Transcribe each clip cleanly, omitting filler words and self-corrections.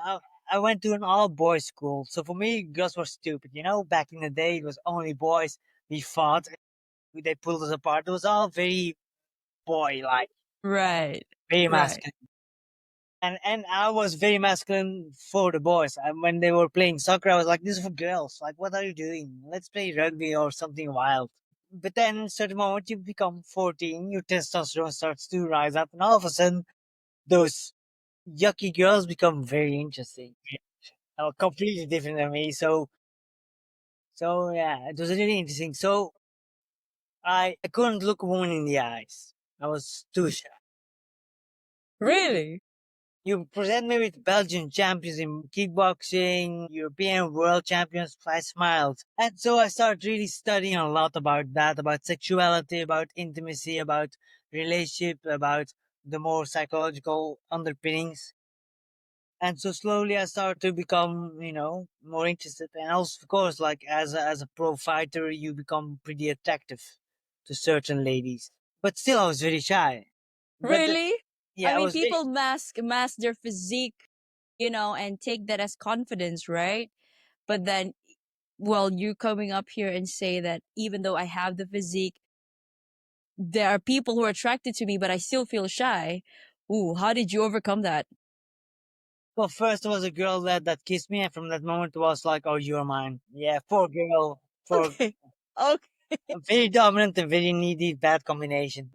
I, I went to an all boys school, so for me, girls were stupid. Back in the day, it was only boys. We fought, they pulled us apart. It was all very boy like, Right. very Right. masculine. And I was very masculine for the boys. And when they were playing soccer, I was like, "This is for girls. Like, what are you doing? Let's play rugby or something wild." But then, at certain moment, you become 14, your testosterone starts to rise up, and all of a sudden, those yucky girls become very interesting. Completely different than me. So yeah, it was really interesting. So I couldn't look a woman in the eyes. I was too shy. Really? You present me with Belgian champions in kickboxing, European world champions, I smiled. And so I started really studying a lot about that, about sexuality, about intimacy, about relationship, about the more psychological underpinnings. And so slowly I started to become, more interested. And also, of course, like as a pro fighter, you become pretty attractive to certain ladies. But still, I was very shy. But Really? I yeah, I mean, was very. people mask their physique, and take that as confidence, right? But then, well, you coming up here and say that even though I have the physique, there are people who are attracted to me, but I still feel shy. Ooh, how did you overcome that? Well, first there was a girl that kissed me, and from that moment it was like, "Oh, you're mine." Yeah, poor girl, for Okay. Okay. a very dominant and very needy, bad combination.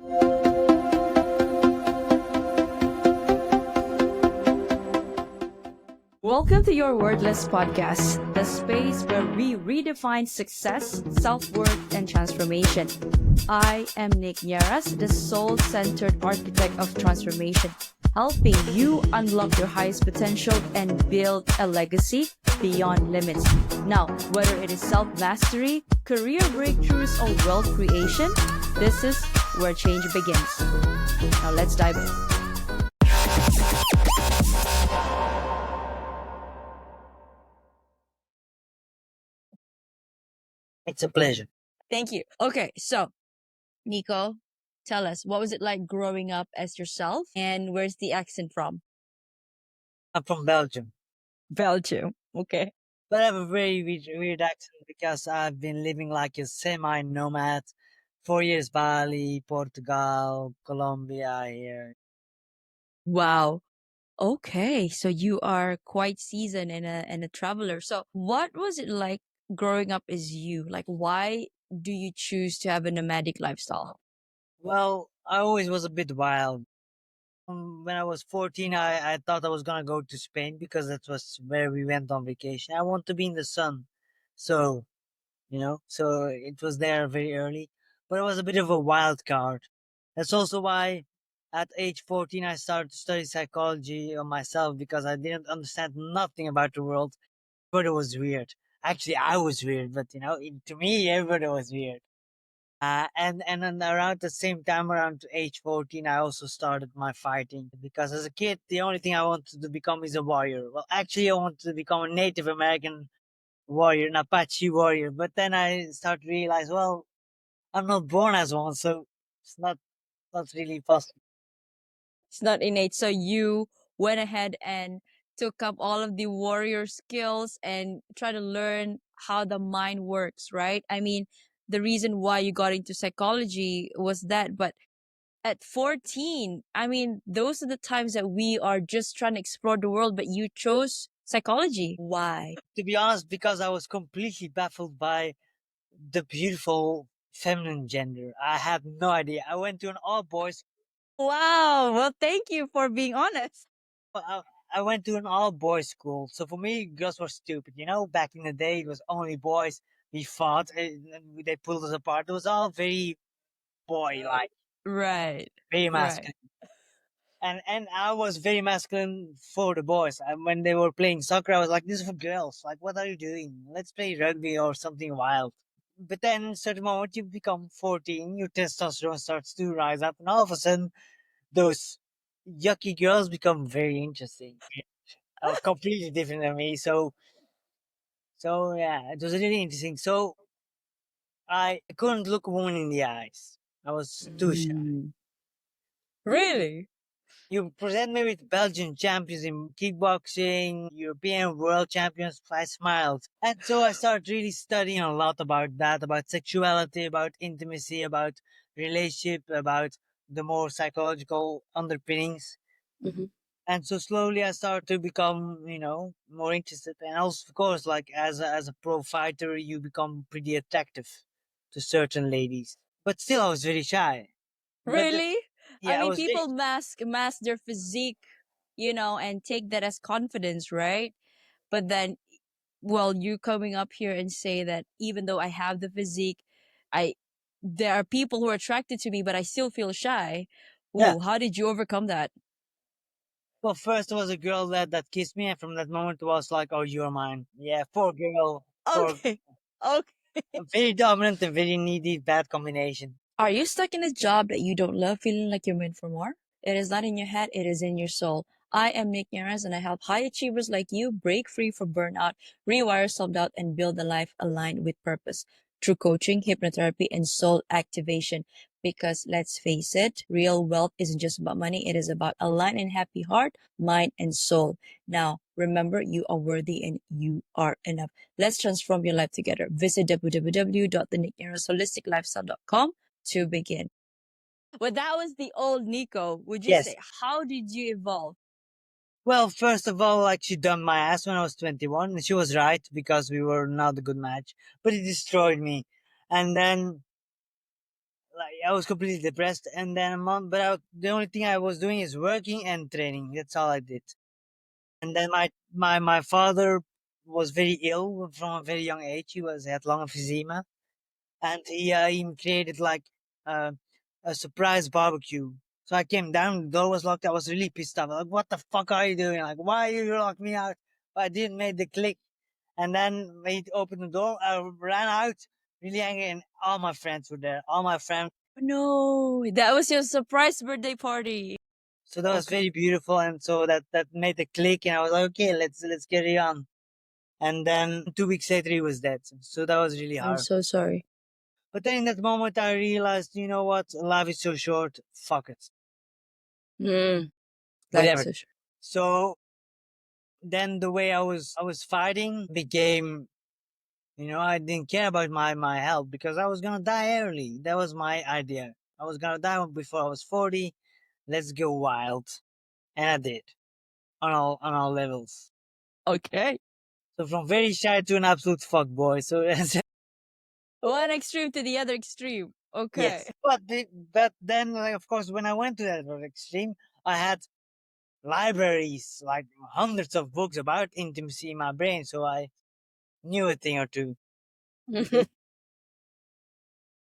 Welcome to your Wordless Podcast, the space where we redefine success, self worth, and transformation. I am Nick Nieras, the soul centered architect of transformation, helping you unlock your highest potential and build a legacy beyond limits. Now, whether it is self mastery, career breakthroughs, or wealth creation, this is where change begins. Now, let's dive in. It's a pleasure. Thank you. Okay, so Nico, tell us, what was it like growing up as yourself and where's the accent from? I'm from Belgium, Belgium. Okay. but I have a very weird accent because I've been living like a semi-nomad. 4 years Bali, Portugal, Colombia here. Wow. Okay. So you are quite seasoned and a traveler. So what was it like growing up as you? Like why do you choose to have a nomadic lifestyle? Well, I always was a bit wild. When I was 14, I thought I was gonna go to Spain because that was where we went on vacation. I want to be in the sun. So, so it was there very early. But it was a bit of a wild card. That's also why at age 14 I started to study psychology on myself because I didn't understand nothing about the world. But it was weird. Actually, I was weird, but to me, everybody was weird. And then around the same time, around age 14, I also started my fighting because as a kid, the only thing I wanted to become is a warrior. Well, actually, I wanted to become a Native American warrior, an Apache warrior. But then I started to realize, well, I'm not born as one, so it's not really possible. It's not innate. So you went ahead and took up all of the warrior skills and try to learn how the mind works, right? I mean, the reason why you got into psychology was that, but at 14, I mean, those are the times that we are just trying to explore the world, but you chose psychology. Why? To be honest, because I was completely baffled by the beautiful feminine gender. I had no idea. I went to an all boys. Wow. Well, thank you for being honest. I went to an all boys school, so for me, girls were stupid. Back in the day, it was only boys. We fought, and they pulled us apart. It was all very boy like, Right. very Right. masculine. And I was very masculine for the boys. And when they were playing soccer, I was like, "This is for girls. Like, what are you doing? Let's play rugby or something wild." But then, at certain moment, you become 14, your testosterone starts to rise up, and all of a sudden, those yucky girls become very interesting. Completely different than me. So yeah, it was really interesting. So I couldn't look a woman in the eyes. I was too shy. Mm. Really? You present me with Belgian champions in kickboxing, European world champions. I smiled. And so I started really studying a lot about that, about sexuality, about intimacy, about relationship, about the more psychological underpinnings. Mhm. And so slowly I started to become, more interested. And also, of course, like as a pro fighter, you become pretty attractive to certain ladies. But still, I was very shy. But Really? I yeah, I mean, was very people mask their physique, and take that as confidence, right? But then, well, you coming up here and say that even though I have the physique, I there are people who are attracted to me, but I still feel shy. yeah. Ooh, how did you overcome that? Well, first was a girl that kissed me, and from that moment it was like, "Oh, you're mine." Yeah, poor girl, poor, Okay. Okay. very dominant and very needy, bad combination. Are you stuck in a job that you don't love, feeling like you're meant for more? It is not in your head, it is in your soul. I am Nick Yaras and I help high achievers like you break free from burnout, rewire self doubt, and build a life aligned with purpose through coaching, hypnotherapy, and soul activation. Because let's face it, real wealth isn't just about money, it is about aligned and happy heart, mind, and soul. Now, remember, you are worthy and you are enough. Let's transform your life together. Visit www.thenickyaras.holisticlifestyle.com to begin. Well, that was the old Nico. Would you Yes. say, how did you evolve? Well, first of all, like she dumped my ass when I was 21, and she was right because we were not a good match. But it destroyed me, and then like I was completely depressed. And then a month, but the only thing I was doing is working and training. That's all I did. And then my father was very ill from a very young age. He had lung emphysema, and he created like uh, a surprise barbecue. So I came down, the door was locked. I was really pissed off. Like, what the fuck are you doing? Like, why you lock me out? But I didn't make the click. And then when he opened the door, I ran out, really angry, and all my friends were there. All my friends. No, that was your surprise birthday party. So that was Okay. very beautiful, and so that made the click, and I was like, okay, let's carry on. And then 2 weeks later, he was dead. So that was really I'm hard. so sorry. But then in that moment, I realized, you know what? Life is so short. Fuck it. Mm, life is Whatever. so short. So then the way I was fighting became, I didn't care about my health because I was gonna die early. That was my idea. I was gonna die before I was 40. Let's go wild, and I did on all levels. Okay. So from very shy to an absolute fuck boy. So One extreme to the other extreme. Okay. yes, but then like, of course when I went to that other extreme, I had libraries like hundreds of books about intimacy in my brain, so I knew a thing or two.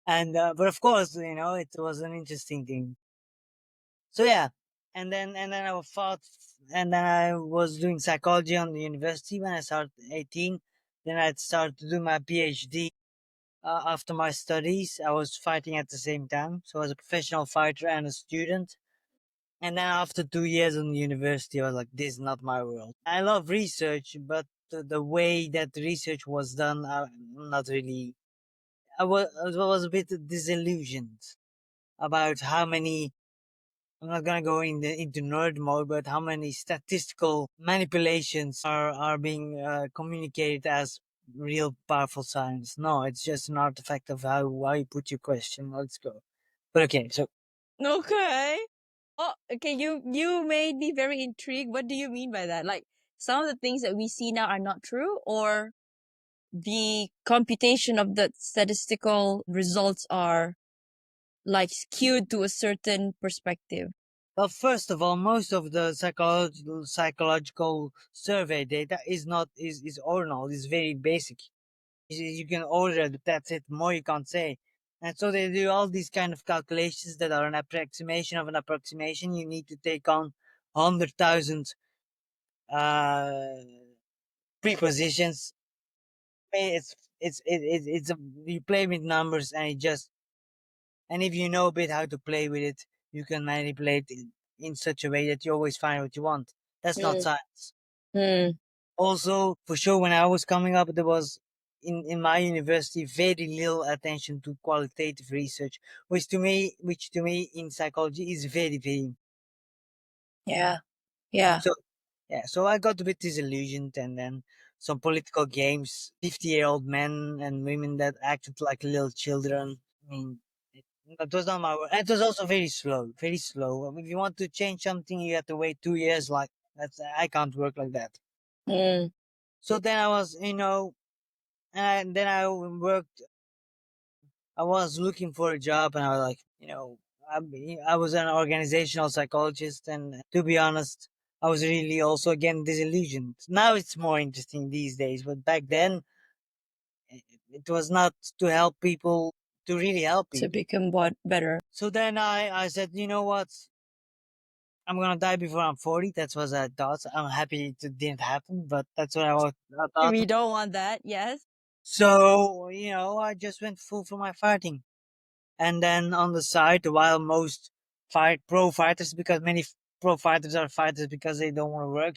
And but of course, it was an interesting thing. So yeah, and then I fought, and then I was doing psychology on the university when I started 18. Then I started to do my PhD. After my studies, I was fighting at the same time, so I was a professional fighter and a student. And then after 2 years in the university, I was like, "This is not my world." I love research, but the way that the research was done, not really. I was a bit disillusioned about how many. I'm not gonna go into nerd mode, but how many statistical manipulations are being communicated as real powerful science. No, it's just an artifact of how you put your question. Let's go. But okay, so Okay. Oh, okay. You made me very intrigued. What do you mean by that? Like some of the things that we see now are not true, or the computation of the statistical results are like skewed to a certain perspective. well, first of all, most of the psychological survey data is ordinal. Is very basic. You can order it, that's it. More you can't say. And so they do all these kind of calculations that are an approximation of an approximation. You need to take on 100,000 uh, prepositions. It's you play with numbers, and if you know a bit how to play with it, you can manipulate it in such a way that you always find what you want. That's not Mm, science. mm. Also, for sure, when I was coming up, there was in my university very little attention to qualitative research, which to me in psychology is very very. Yeah. Yeah. So yeah, so I got a bit disillusioned, and then some political games, 50-year-old men and women that acted like little children. I mean, it, that was not my work. It was also very slow, very slow. If you want to change something, you have to wait 2 years. Like that's I can't work like that. Mm. So then I was, then I worked. I was looking for a job, and I was like, I was an organizational psychologist, and to be honest, I was really also again disillusioned. Now it's more interesting these days, but back then it was not to help people, to really help To people. become what better. So then I said, you know what? I'm gonna die before I'm 40. That's what I thought. I'm happy it didn't happen, but that's what I thought. We don't want that. Yes. So I just went full for my fighting. And then on the side, while most fight pro fighters, because many pro fighters are fighters because they don't want to work,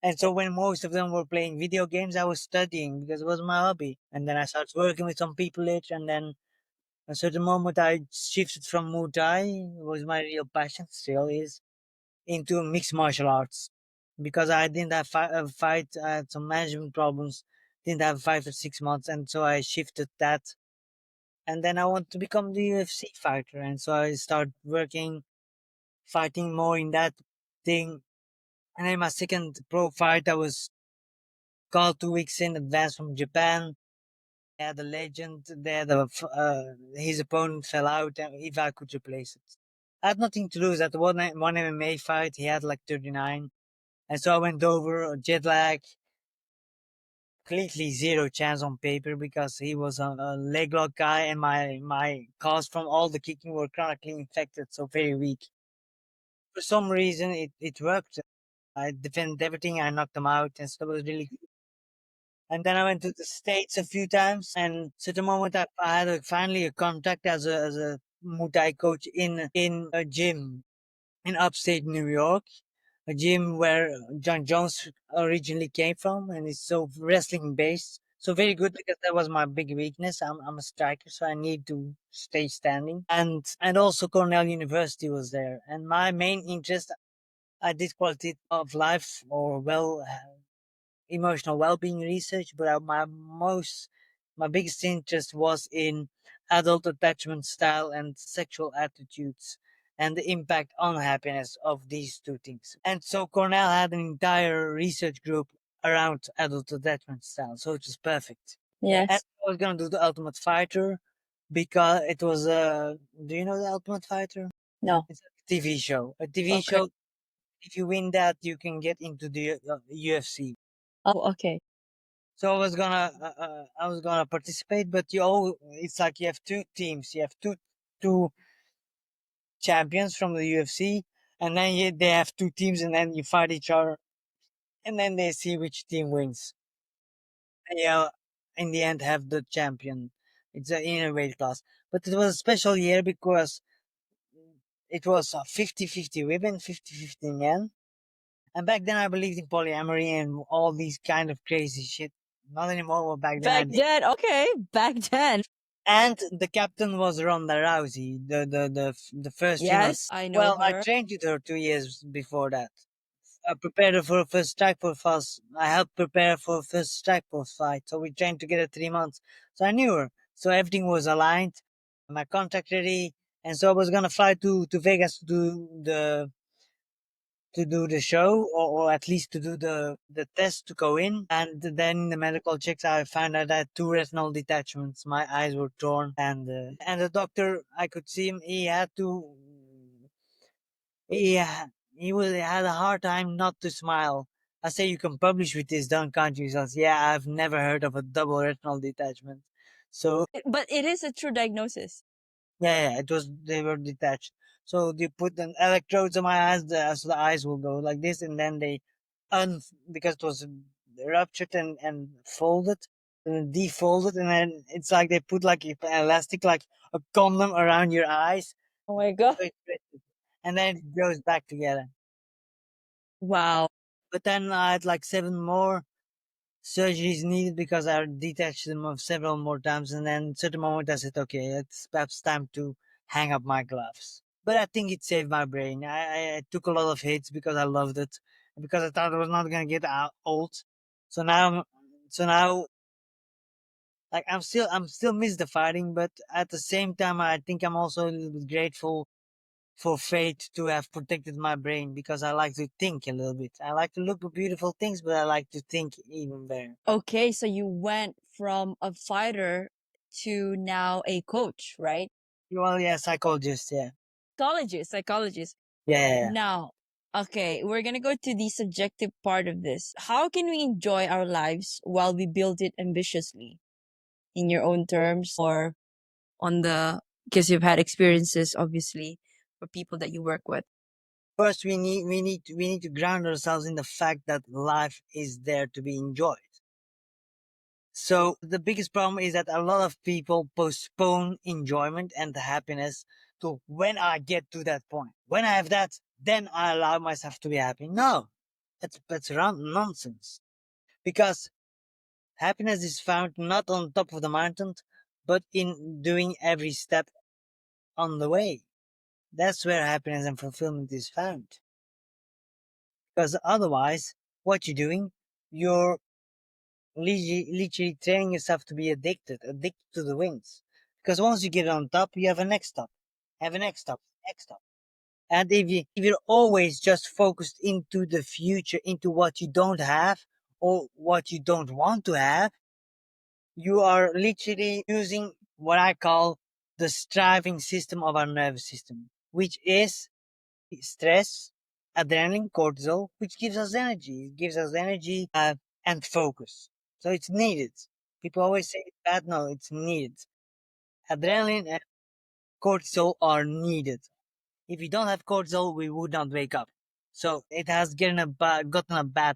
And so when most of them were playing video games, I was studying because it was my hobby. And then I started working with some people later, and then at a certain moment I shifted from Muay Thai, it was my real passion, still is, into mixed martial arts because I didn't have a fight, I had some management problems, didn't have 5 or 6 months, and so I shifted that, and then I want to become the UFC fighter, and so I started working, fighting more in that thing. And then my second pro fight, I was called 2 weeks in advance from Japan. They had a legend there. His opponent fell out, and if I could replace it, I had nothing to lose. At the one MMA fight, he had like 39, and so I went over jet lag, completely zero chance on paper because he was a leg lock guy, and my calves from all the kicking were chronically infected, so very weak. For some reason, it worked. I defended everything. I knocked them out, and so it was really good. And then I went to the States a few times, and so the moment I had finally a contact as a Muay Thai coach in a gym in upstate New York, a gym where John Jones originally came from, and it's so wrestling based. So very good because that was my big weakness. I'm a striker, so I need to stay standing. And also Cornell University was there, and my main interest, I did quality of life or emotional well-being research, but my biggest interest was in adult attachment style and sexual attitudes and the impact on happiness of these two things. And so Cornell had an entire research group around adult attachment style, so it was perfect. And Yes. I was gonna do the Ultimate Fighter because it was a. Do you know the Ultimate Fighter? No. It's a TV show. A TV Okay. show. If you win that, you can get into the UFC. Okay. So I was gonna participate, but it's like you have two teams. You have two champions from the UFC, and then they have two teams, and then you fight each other, and then they see which team wins. And in the end, have the champion. It's an inner weight class, but it was a special year because it was 50-50 women, 50-50 men. And back then, I believed in polyamory and all these kind of crazy shit. Not anymore, but back then I Back did. then, okay. Back then. And the captain was Ronda Rousey, the first female. Yes, I know Well, I her. trained with her 2 years before that. I prepared her for a first strike force fight. I helped prepare her for a first strike force fight. So we trained together 3 months. So I knew her. So everything was aligned. My contract ready, and so I was gonna fly to Vegas to do the show, or at least to do the test to go in. And then in the medical checks, I found out that two retinal detachments. My eyes were torn, and the doctor, I could see him. He had to. He had a hard time not to smile. I say, you can publish with this done, can't you? He says, yeah, I've never heard of a double retinal detachment. So But it is a true diagnosis. yeah, it was, they were detached. So they put an electrodes on my eyes, so the eyes will go like this, and then they because it was ruptured and folded and defolded, and then it's like they put like an elastic, like a condom around your eyes, Oh my god. so it twisted, and then it goes back together. Wow. But then I had like seven more surgeries needed because I detached them of several more times, and then at a certain moment I said, okay, it's perhaps time to hang up my gloves. but I think it saved my brain. I took a lot of hits because I loved it, because I thought it was not gonna get old. So now, so now, like I'm still miss the fighting, but at the same time, I think I'm also a little bit grateful for fate to have protected my brain, because I like to think a little bit. I like to look at beautiful things, but I like to think even better. Okay, so you went from a fighter to now a coach, right? Well, yeah, psychologist, yeah, Psychologist. yeah, yeah, yeah. Now, okay, we're gonna go to the subjective part of this. How can we enjoy our lives while we build it ambitiously, in your own terms, or on the, because you've had experiences, obviously, for people that you work with. First, we need to ground ourselves in the fact that life is there to be enjoyed. So the biggest problem is that a lot of people postpone enjoyment and happiness to when I get to that point. When I have that, then I allow myself to be happy. No, that's around nonsense. Because happiness is found not on top of the mountain, but in doing every step on the way. That's where happiness and fulfillment is found. Because otherwise, what you're doing, you're literally training yourself to be addicted to the wins. Because once you get on top, you have a next stop, have a next stop, next stop. And if you're always just focused into the future, into what you don't have or what you don't want to have, you are literally using what I call the striving system of our nervous system, which is stress, adrenaline, cortisol, which gives us energy. It gives us energy and focus. So it's needed. People always say it's bad. No, it's needed. Adrenaline and cortisol are needed. If we don't have cortisol, we would not wake up. So it has gotten a bad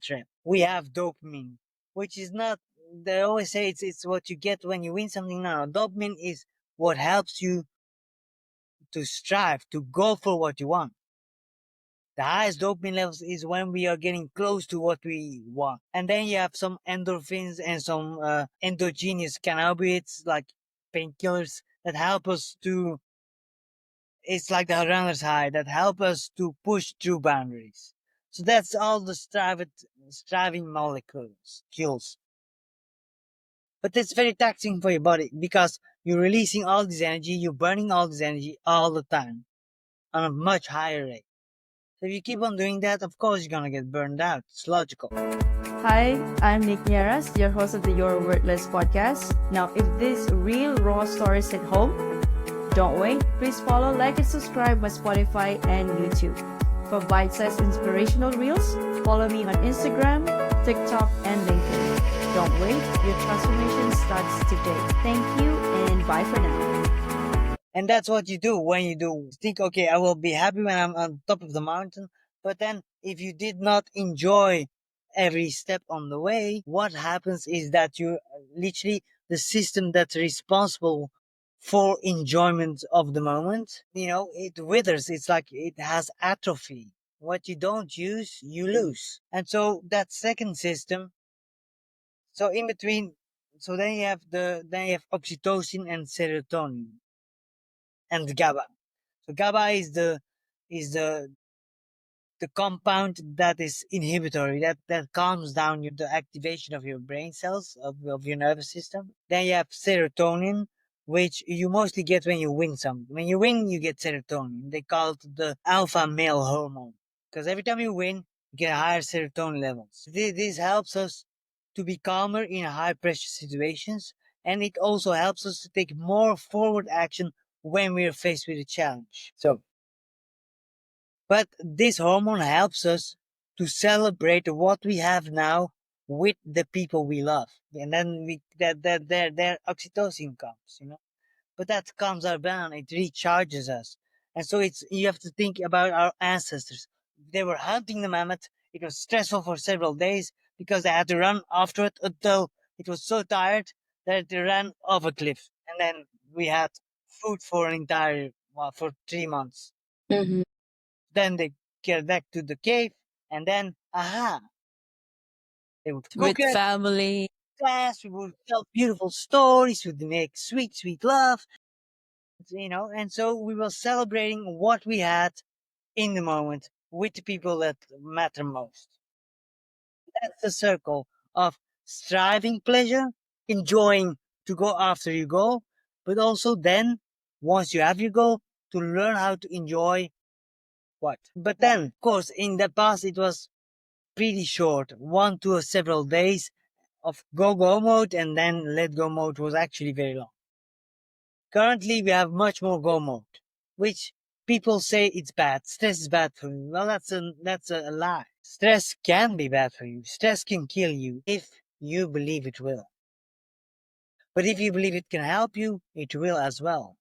rap. We have dopamine, which is not. They always say it's what you get when you win something. No, no, dopamine is what helps you to strive to go for what you want. The highest dopamine levels is when we are getting close to what we want. And then you have some endorphins and some endogenous cannabinoids like painkillers that help us to, it's like the runner's high that help us to push through boundaries. So that's all the striving molecules, kills. But it's very taxing for your body because you're releasing all this energy, you're burning all this energy all the time on a much higher rate. So if you keep on doing that, of course you're gonna get burned out. It's logical. Hi, I'm Nick Nieras, your host of the Your Worthless podcast. Now, if these real raw stories hit home, don't wait. Please follow, like, and subscribe my Spotify and YouTube. For bite-sized inspirational reels, follow me on Instagram, TikTok, and LinkedIn. Don't wait. Your transformation starts today. Thank you, and bye for now. And that's what you do when you do think, okay, I will be happy when I'm on top of the mountain. But then if you did not enjoy every step on the way, what happens is that you literally, the system that's responsible for enjoyment of the moment, it withers. It's like it has atrophy. What you don't use, you lose. And so that second system, so in between, so then you have oxytocin and serotonin and GABA. So GABA is the compound that is inhibitory, that calms down the activation of your brain cells of your nervous system. Then you have serotonin, which you mostly get when you win something. When you win, you get serotonin. They call it the alpha male hormone because every time you win, you get higher serotonin levels. This helps us to be calmer in high pressure situations, and it also helps us to take more forward action when we're faced with a challenge. So, but this hormone helps us to celebrate what we have now with the people we love. And then their oxytocin comes. But that calms our down, it recharges us. And so you have to think about our ancestors. They were hunting the mammoth. It was stressful for several days because they had to run after it until it was so tired that they ran off a cliff. And then we had food for an entire, well, for 3 months. Mhm. Then they get back to the cave, and then, aha, they would cook With it, family. class, we would tell beautiful stories, we would make sweet, sweet love. And so we were celebrating what we had in the moment with the people that matter most. That's the circle of striving pleasure, enjoying to go after your goal, but also then, once you have your goal, to learn how to enjoy what. But then, of course, in the past, it was pretty short, 1 to several days of go mode, and then let go mode was actually very long. Currently, we have much more go mode, which people say it's bad. Stress is bad for you. Well, that's a lie. Stress can be bad for you. Stress can kill you if you believe it will. But if you believe it can help you, it will as well.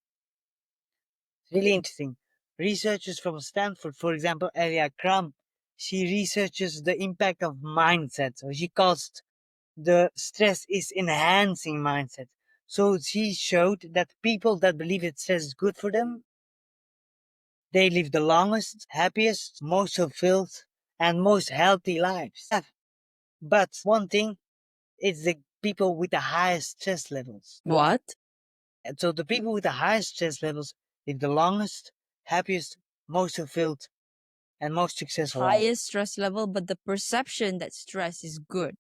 It's really interesting. Researchers from Stanford, for example, Elia Crum, she researches the impact of mindset. So she calls the stress is enhancing mindset. So she showed that people that believe that stress is good for them, they live the longest, happiest, most fulfilled, and most healthy lives. But one thing is the people with the highest stress levels. What? And so the people with the highest stress levels live the longest, happiest, most fulfilled, and most successful lives. Highest stress level, but the perception that stress is good.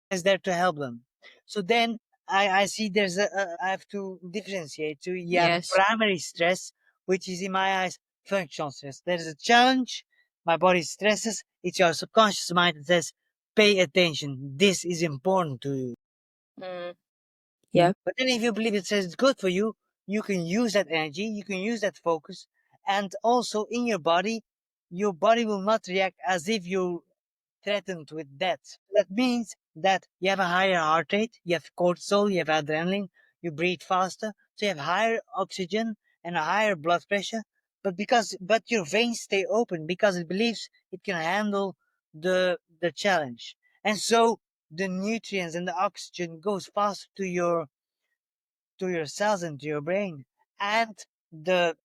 Is there to help them. So then I see I have to differentiate. So you have Yes. primary stress, which is in my eyes functional stress. There is a challenge, my body stresses, it's your subconscious mind that says, pay attention, this is important to you. Mm. Yeah. But then if you believe it says it's good for you can use that energy, you can use that focus, and also in your body will not react as if you threatened with death. That means that you have a higher heart rate, you have cortisol, you have adrenaline, you breathe faster, so you have higher oxygen and a higher blood pressure. But your veins stay open because it believes it can handle the challenge. And so the nutrients and the oxygen goes faster to your cells and to your brain. And the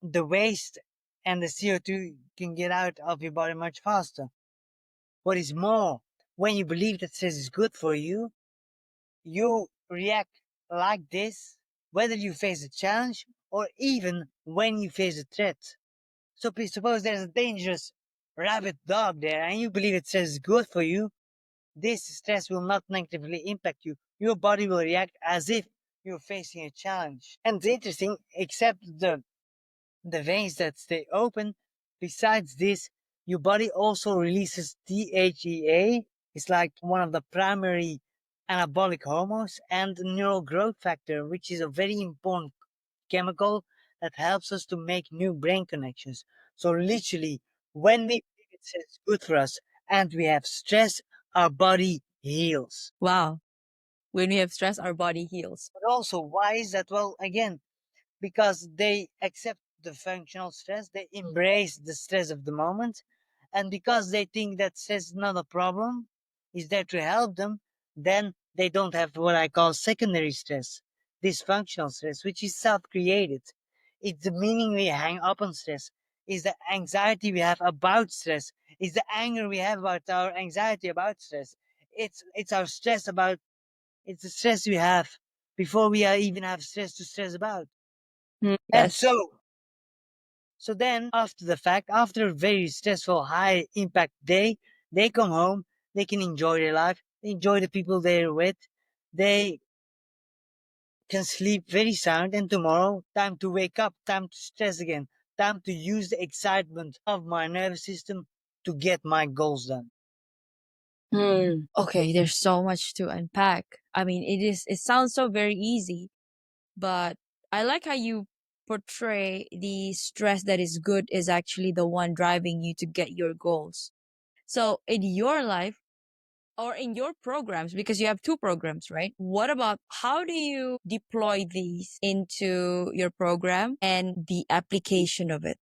the waste and the CO2 can get out of your body much faster. What is more, when you believe that stress is good for you, you react like this, whether you face a challenge or even when you face a threat. So please suppose there's a dangerous rabid dog there and you believe it stress is good for you, this stress will not negatively impact you. Your body will react as if you're facing a challenge. And it's interesting, except the veins that stay open. Besides this, your body also releases DHEA. It's like one of the primary anabolic hormones and neural growth factor, which is a very important chemical that helps us to make new brain connections. So literally, when we believe it's good for us and we have stress, our body heals. Wow. When we have stress, our body heals. But also, why is that? Well, again, because they accept the functional stress, they embrace the stress of the moment, and because they think that stress is not a problem, is there to help them, then they don't have what I call secondary stress, dysfunctional stress, which is self-created. It's the meaning we hang up on stress, is the anxiety we have about stress, is the anger we have about our anxiety about stress. It's our stress about it's the stress we have before we even have stress to stress about. Mm, And yes. so then after the fact, after a very stressful, high impact day, they come home, they can enjoy their life, they enjoy the people they're with, they can sleep very sound, and tomorrow, time to wake up, time to stress again, time to use the excitement of my nervous system to get my goals done. Okay, there's so much to unpack. I mean, it sounds so very easy, but I like how you portray the stress that is good is actually the one driving you to get your goals. So, in your life or in your programs, because you have two programs, right? What about how do you deploy these into your program and the application of it?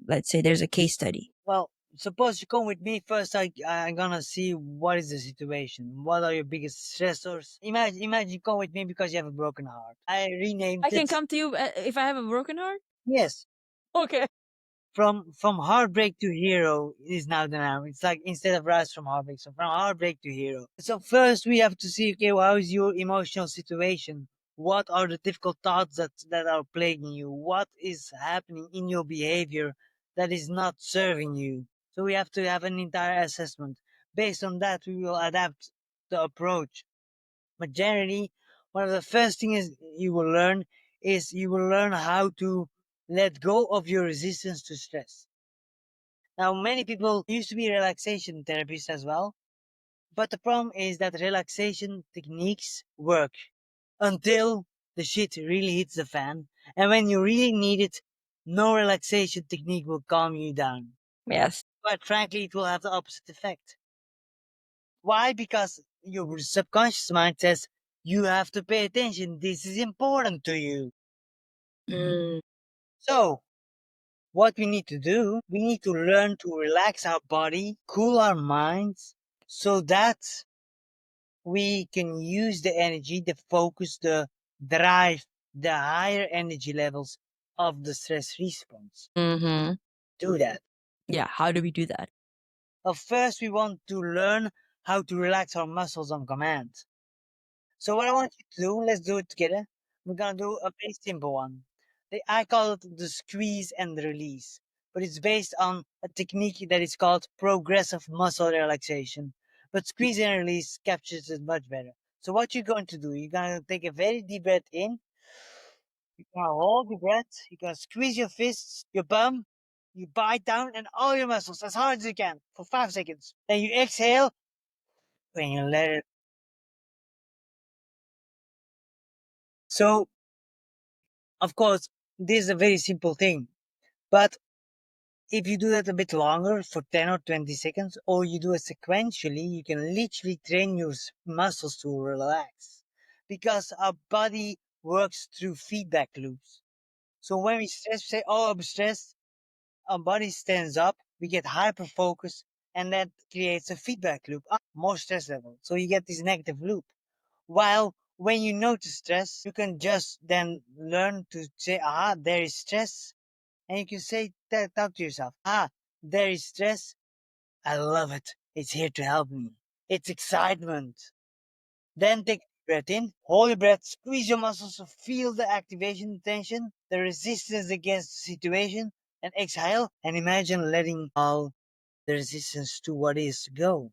Let's say there's a case study. Well, suppose you come with me first. I'm gonna see what is the situation. What are your biggest stressors? Imagine you come with me because you have a broken heart. I renamed I can it. come to you if I have a broken heart? Yes, Okay. from heartbreak to hero is now the name. It's like instead of rise from heartbreak, so from heartbreak to hero. So first we have to see, okay, well, how is your emotional situation? what are the difficult thoughts that are plaguing you, what is happening in your behavior that is not serving you. So we have to have an entire assessment. Based on that, we will adapt the approach. But generally, one of the first things you will learn is you will learn how to let go of your resistance to stress. Now, many people used to be relaxation therapists as well, but the problem is that relaxation techniques work until the shit really hits the fan. And when you really need it, no relaxation technique will calm you down. Yes. But frankly, it will have the opposite effect. Why? Because your subconscious mind says, you have to pay attention. This is important to you. Mm. So, what we need to do, we need to learn to relax our body, cool our minds, so that we can use the energy, the focus, the drive, the higher energy levels of the stress response. Mm-hmm. Do that. Yeah. How do we do that? First, we want to learn how to relax our muscles on command. So what I want you to do, let's do it together. We're gonna do a very simple one. I call it the squeeze and release, but it's based on a technique that is called progressive muscle relaxation. But squeeze and release captures it much better. So what you're going to do, you're gonna take a very deep breath in. You're gonna hold your breath. You're gonna squeeze your fists, your bum. You bite down and all your muscles as hard as you can for 5 seconds. Then you exhale and you let it. So of course, this is a very simple thing. But if you do that a bit longer for 10 or 20 seconds, or you do it sequentially, you can literally train your muscles to relax. Because our body works through feedback loops. So when we stress, say, oh, I'm stressed, our body stands up, we get hyper focused, and that creates a feedback loop, more stress level. So you get this negative loop. While when you notice stress, you can just then learn to say, there is stress. And you can say that talk to yourself. There is stress. I love it. It's here to help me. It's excitement. Then take a breath in, hold your breath, squeeze your muscles to feel the activation, tension, the resistance against the situation, and exhale and imagine letting all the resistance to what is go.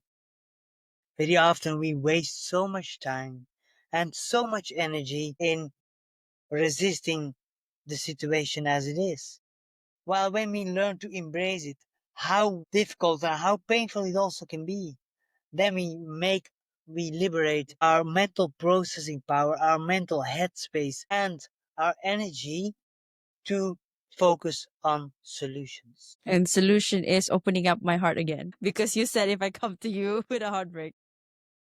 Very often we waste so much time and so much energy in resisting the situation as it is. While when we learn to embrace it, how difficult and how painful it also can be, then we liberate our mental processing power, our mental headspace, and our energy to focus on solutions. And solution is opening up my heart again because you said if I come to you with a heartbreak.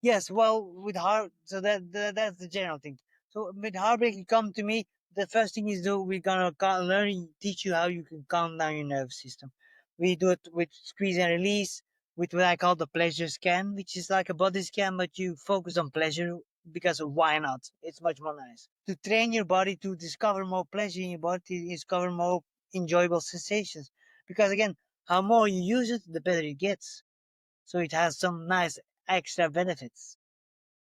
Yes, well, with heart, so that's the general thing. So with heartbreak, you come to me. The first thing is do we're gonna learn, teach you how you can calm down your nervous system. We do it with squeeze and release, with what I call the pleasure scan, which is like a body scan, but you focus on pleasure because why not? It's much more nice to train your body to discover more pleasure in your body, to discover more enjoyable sensations. Because again, how more you use it, the better it gets. So it has some nice extra benefits.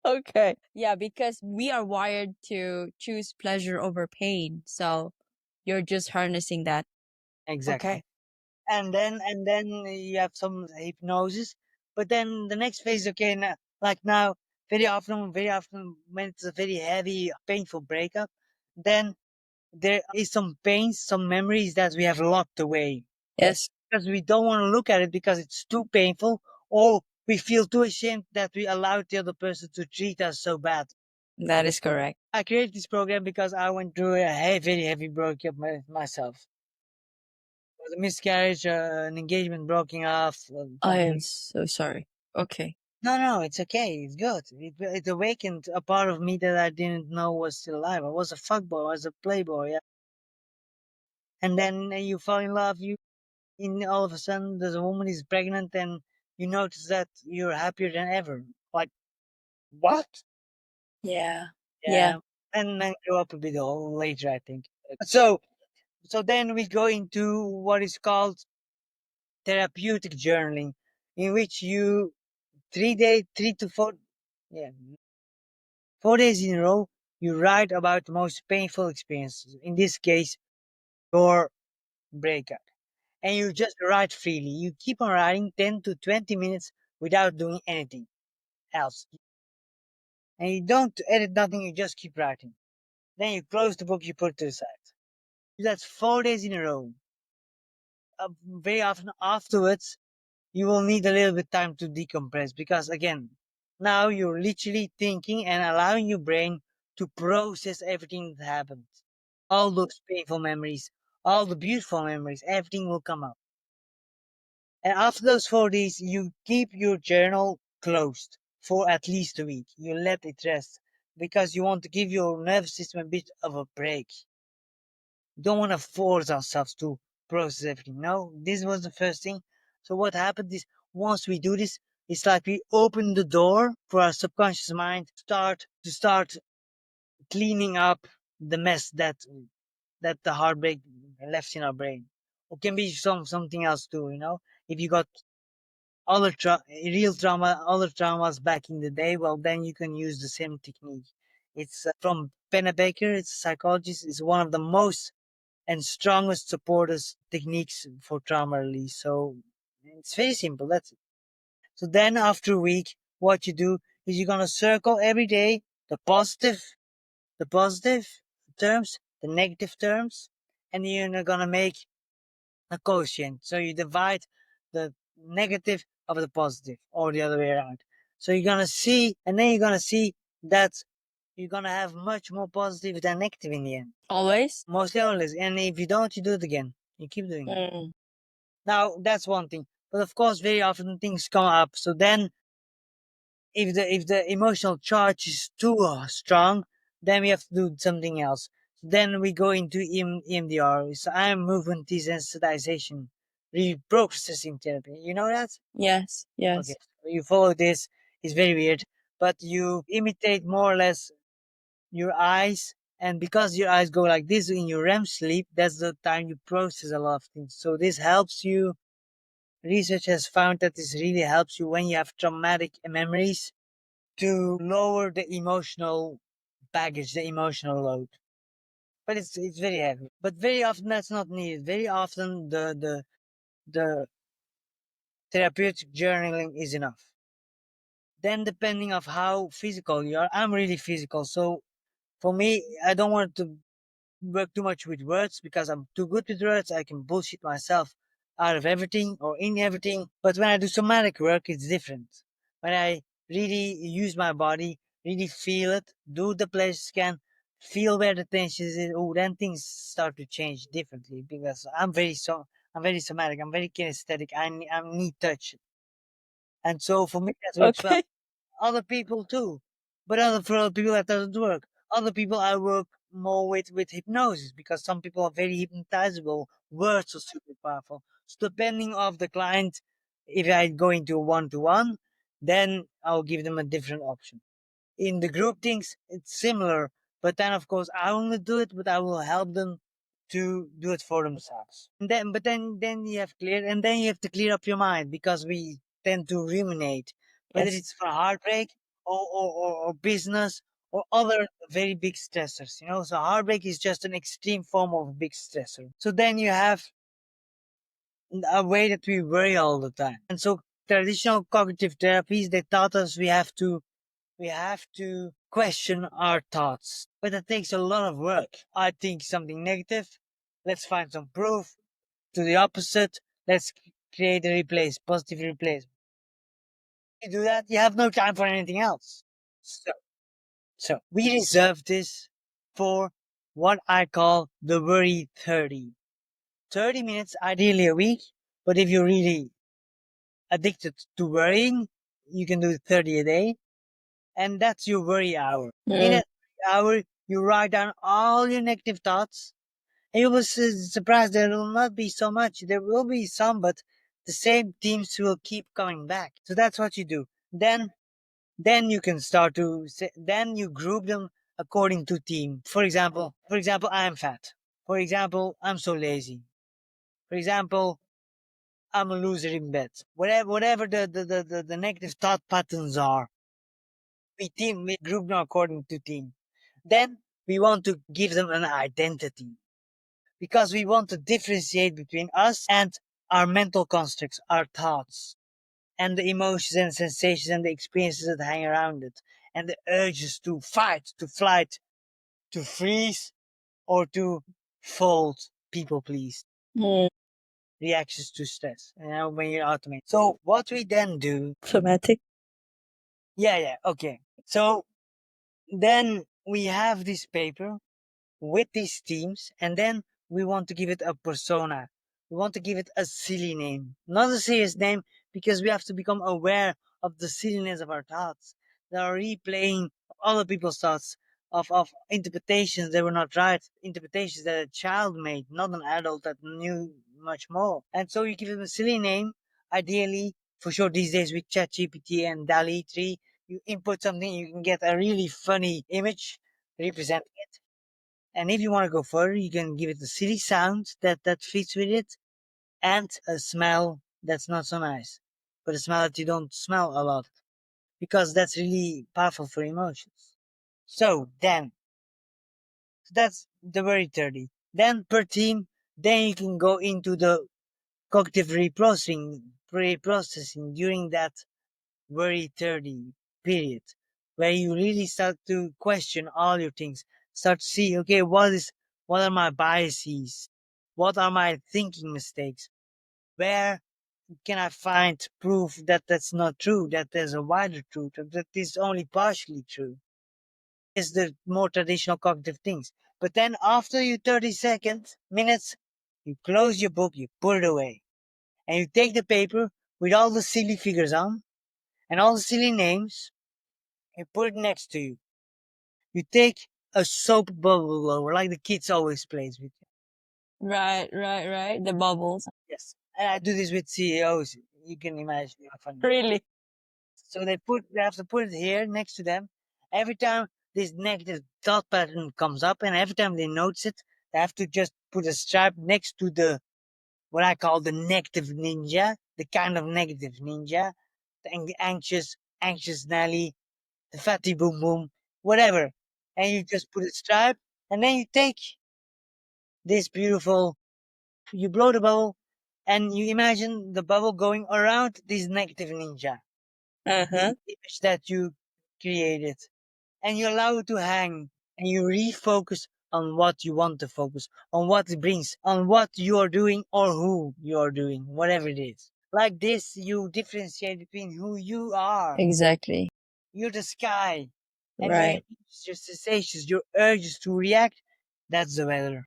Okay. Yeah, because we are wired to choose pleasure over pain. So you're just harnessing that. Exactly. Okay. And then you have some hypnosis, but then the next phase, okay, now, like now, very often when it's a very heavy, painful breakup, then there is some pains, some memories that we have locked away Yes, because we don't want to look at it because it's too painful, or we feel too ashamed that we allowed the other person to treat us so bad. that is correct. I created this program because I went through a very heavy breakup myself. It was a miscarriage, an engagement broken off, I something. am so sorry. Okay. No, it's okay. It's good. It awakened a part of me that I didn't know was still alive. I was a fuckboy. I was a playboy. Yeah. And then you fall in love. You in all of a sudden there's a woman is pregnant, and you notice that you're happier than ever. Like what? Yeah. Yeah. Yeah. And then grow up a bit old later, I think. So so then we go into what is called therapeutic journaling, in which you 3 to 4, yeah, 4 days in a row, You write about the most painful experiences. In this case, your breakup. And you just write freely. You keep on writing 10 to 20 minutes without doing anything else. And you don't edit nothing, you just keep writing. Then you close the book, you put it to the side. That's 4 days in a row. Very often afterwards, you will need a little bit time to decompress because again, now you're literally thinking and allowing your brain to process everything that happened. All those painful memories, all the beautiful memories, everything will come up. And after those 4 days, you keep your journal closed for at least a week. You let it rest because you want to give your nervous system a bit of a break. You don't want to force ourselves to process everything. No, this was the first thing. So what happened is once we do this, it's like we open the door for our subconscious mind to start cleaning up the mess that the heartbreak left in our brain. Or can be something else too, If you got real trauma, other traumas back in the day, well, then you can use the same technique. It's from Pennebaker, it's a psychologist, it's one of the most and strongest supporters techniques for trauma release. So it's very simple. That's it. So then after a week, what you do is you're gonna circle every day the positive terms, the negative terms, and you're gonna make a quotient. So you divide the negative of the positive or the other way around. So you're gonna see, and then you're gonna see that you're gonna have much more positive than negative in the end. Always? Mostly always. And if you don't, you do it again. You keep doing it. Mm. Now that's one thing. But of course, very often things come up. So then, if the emotional charge is too strong, then we have to do something else. Then we go into EMDR. So I'm movement desensitization reprocessing therapy. You know that? Yes, Okay. yes. So you follow this. It's very weird, but you imitate more or less your eyes, and because your eyes go like this in your REM sleep, that's the time you process a lot of things. So this helps you. Research has found that this really helps you when you have traumatic memories to lower the emotional baggage, the emotional load. But it's very heavy. But very often that's not needed. Very often the therapeutic journaling is enough. Then depending of how physical you are, I'm really physical. So for me, I don't want to work too much with words because I'm too good with words. I can bullshit myself out of everything or in everything. But when I do somatic work, it's different. When I really use my body, really feel it, do the pleasure scan, feel where the tension is, oh, then things start to change differently because I'm very somatic. I'm very kinesthetic. I need touch, and so for me that works well. Okay. Other people too, but for other people that doesn't work. Other people I work more with hypnosis because some people are very hypnotizable. Words are super powerful. So depending of the client, if I go into one to one, then I'll give them a different option. In the group things, it's similar, but then of course I won't do it, but I will help them to do it for themselves. And then you have clear, and then you have to clear up your mind because we tend to ruminate, whether Yes. it's for heartbreak or business or other very big stressors. So heartbreak is just an extreme form of a big stressor. So then you have a way that we worry all the time, and so traditional cognitive therapies they taught us we have to question our thoughts. But that takes a lot of work. I think something negative. Let's find some proof to the opposite. Let's create a replace, positive replacement. You do that, you have no time for anything else. So we reserve this for what I call the worry 30. 30 minutes, ideally a week. But if you're really addicted to worrying, you can do 30 a day. And that's your worry hour. In Mm. that hour, you write down all your negative thoughts, and you will surprised there will not be so much. There will be some, but the same themes will keep coming back. So that's what you do. Then you can start to then you group them according to theme. For example, I am fat. For example, I'm so lazy. For example, I'm a loser in bed. Whatever the negative thought patterns are, we group them according to theme. Then we want to give them an identity because we want to differentiate between us and our mental constructs, our thoughts, and the emotions and sensations and the experiences that hang around it, and the urges to fight, to flight, to freeze, or to fold, people please, Mm. reactions to stress, when you automate. So what we then do, Somatic. yeah, okay. So then we have this paper with these themes, and then we want to give it a persona. We want to give it a silly name, not a serious name, because we have to become aware of the silliness of our thoughts. They are replaying other people's thoughts of interpretations that were not right, interpretations that a child made, not an adult that knew much more. And so you give them a silly name, ideally, for sure these days with ChatGPT and DALI 3, you input something, you can get a really funny image representing it. And if you want to go further, you can give it a silly sound that fits with it, and a smell that's not so nice, but a smell that you don't smell a lot, because that's really powerful for emotions. So then, that's the very 30. Then per team, then you can go into the cognitive reprocessing during that very 30 period, where you really start to question all your things, start to see, okay, what are my biases, what are my thinking mistakes, where can I find proof that that's not true, that there's a wider truth, or that is only partially true. Is the more traditional cognitive things. But then after you 30 seconds, minutes, you close your book, you put it away, and you take the paper with all the silly figures on and all the silly names, you put it next to you. You take a soap bubble blower, like the kids always plays with. Right, right, right. The bubbles. Yes. And I do this with CEOs. You can imagine how funny. Really? So they have to put it here next to them. Every time this negative thought pattern comes up, and every time they notice it, they have to just put a stripe next to the what I call the negative ninja, the kind of negative ninja, the anxious Nelly, the fatty boom boom, whatever. And you just put a stripe, and then you take this beautiful, you blow the bubble, and you imagine the bubble going around this negative ninja, the Uh-huh. image that you created, and you allow it to hang, and you refocus on what you want to focus on, what it brings, on what you are doing or who you are doing, whatever it is. Like this, you differentiate between who you are. Exactly. You're the sky, and your Right. emotions, your sensations, your urges to react, that's the weather.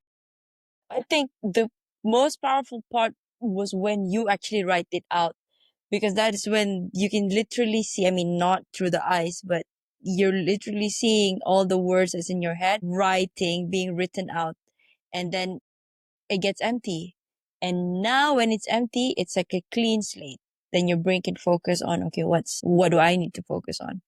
I think the most powerful part was when you actually write it out, because that is when you can literally see, I mean, not through the eyes, but you're literally seeing all the words that's in your head, writing, being written out, and then it gets empty. And now when it's empty, it's like a clean slate. Then your brain can focus on, okay, what do I need to focus on?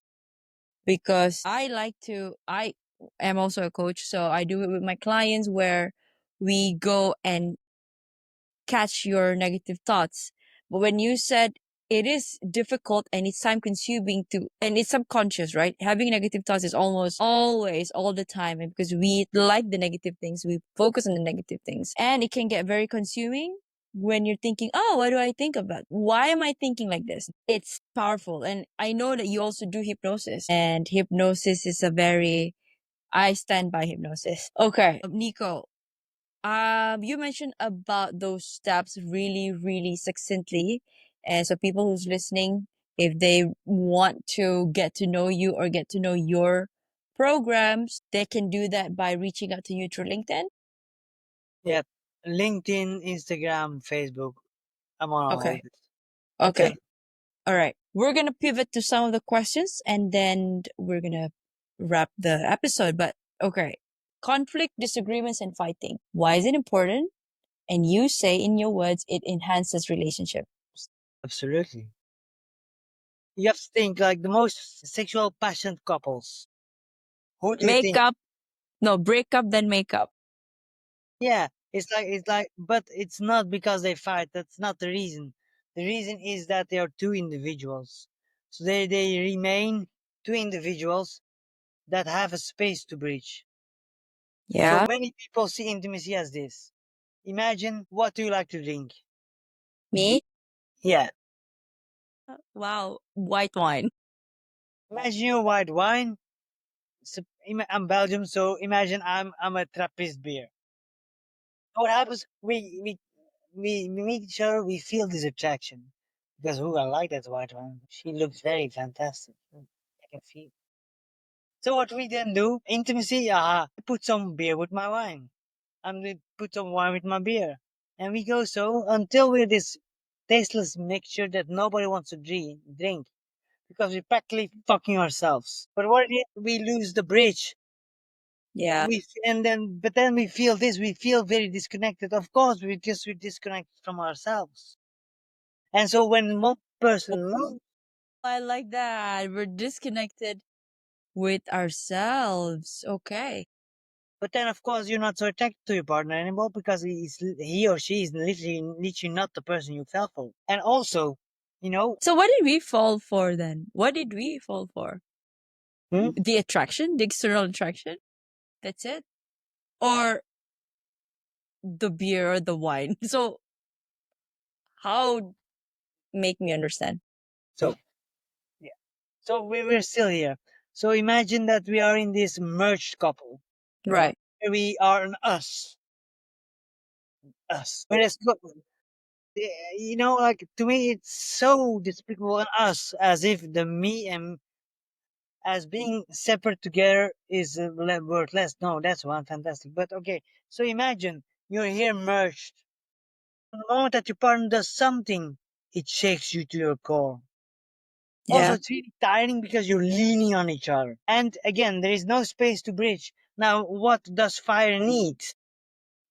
Because I am also a coach, so I do it with my clients where we go and catch your negative thoughts. But when you said it is difficult and it's time consuming to, and it's subconscious, right? Having negative thoughts is almost always all the time. And because we like the negative things, we focus on the negative things. And it can get very consuming when you're thinking, oh, what do I think about? Why am I thinking like this? It's powerful. And I know that you also do hypnosis, and hypnosis is a very, I stand by hypnosis. Okay. Nico, you mentioned about those steps really, really succinctly. And so people who's listening, if they want to get to know you or get to know your programs, they can do that by reaching out to you through LinkedIn. Yep. LinkedIn, Instagram, Facebook. I'm on all Okay. of this. Okay. Okay. All right. We're going to pivot to some of the questions and then we're going to wrap the episode. But okay. Conflict, disagreements, and fighting. Why is it important? And you say in your words, it enhances relationship. Absolutely. You have to think like the most sexual passionate couples. Who do you think? Makeup, no, break up, then make up. Yeah, but it's not because they fight. That's not the reason. The reason is that they are two individuals. So they remain two individuals that have a space to breach. So Yeah. many people see intimacy as this. Imagine, what do you like to drink? Me? Yeah. Wow. White wine. Imagine your white wine. I'm Belgium, so imagine I'm a Trappist beer. What happens? We meet each other. We feel this attraction because who I like that white wine. She looks very fantastic. I can feel. So what we then do? Intimacy. I put some beer with my wine. We put some wine with my beer, and we go so until we're this tasteless mixture that nobody wants to drink because we're practically fucking ourselves. But what it is, we lose the bridge. Yeah. But then we feel this. We feel very disconnected. Of course, we're disconnected from ourselves. And so when one person moves, I like that. We're disconnected with ourselves. Okay. but then of course you're not so attracted to your partner anymore because he or she is literally not the person you fell for. And also, you know, So what did we fall for then? What did we fall for? hmm? The attraction, the external attraction? That's it? Or the beer or the wine? So how make me understand? So yeah, so we're still here. So imagine that we are in this merged couple. Right. We are an us. Whereas, like to me, it's so despicable in us, as if the me and as being separate together is worthless. No, that's one fantastic. But okay, so imagine you're here merged. The moment that your partner does something, it shakes you to your core. Also, Yeah. it's really tiring because you're leaning on each other. And again, there is no space to bridge. Now, what does fire need?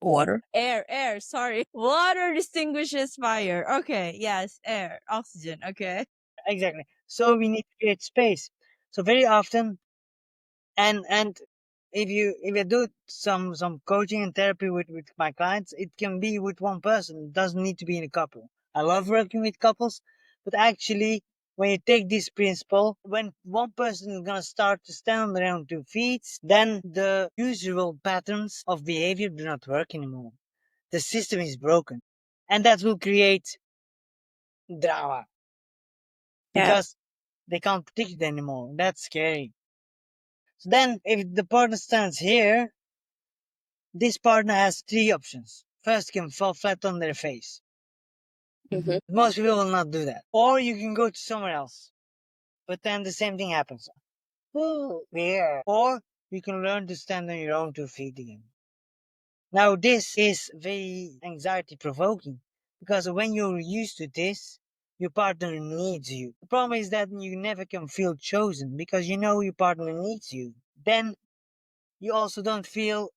Water. Air, sorry. Water distinguishes fire. Okay, yes, air, oxygen. Okay. Exactly. So we need to create space. So very often, and if you do some coaching and therapy with my clients, it can be with one person. It doesn't need to be in a couple. I love working with couples, but actually when you take this principle, when one person is gonna start to stand on their own 2 feet, then the usual patterns of behavior do not work anymore. The system is broken, and that will create drama Yeah. because they can't predict it anymore. That's scary. So then if the partner stands here, this partner has three options. First, can fall flat on their face. Mm-hmm. Most people will not do that. Or you can go to somewhere else. But then the same thing happens. Oh, yeah. Or you can learn to stand on your own 2 feet again. Now, this is very anxiety provoking because when you're used to this, your partner needs you. The problem is that you never can feel chosen because you know your partner needs you. Then you also don't feel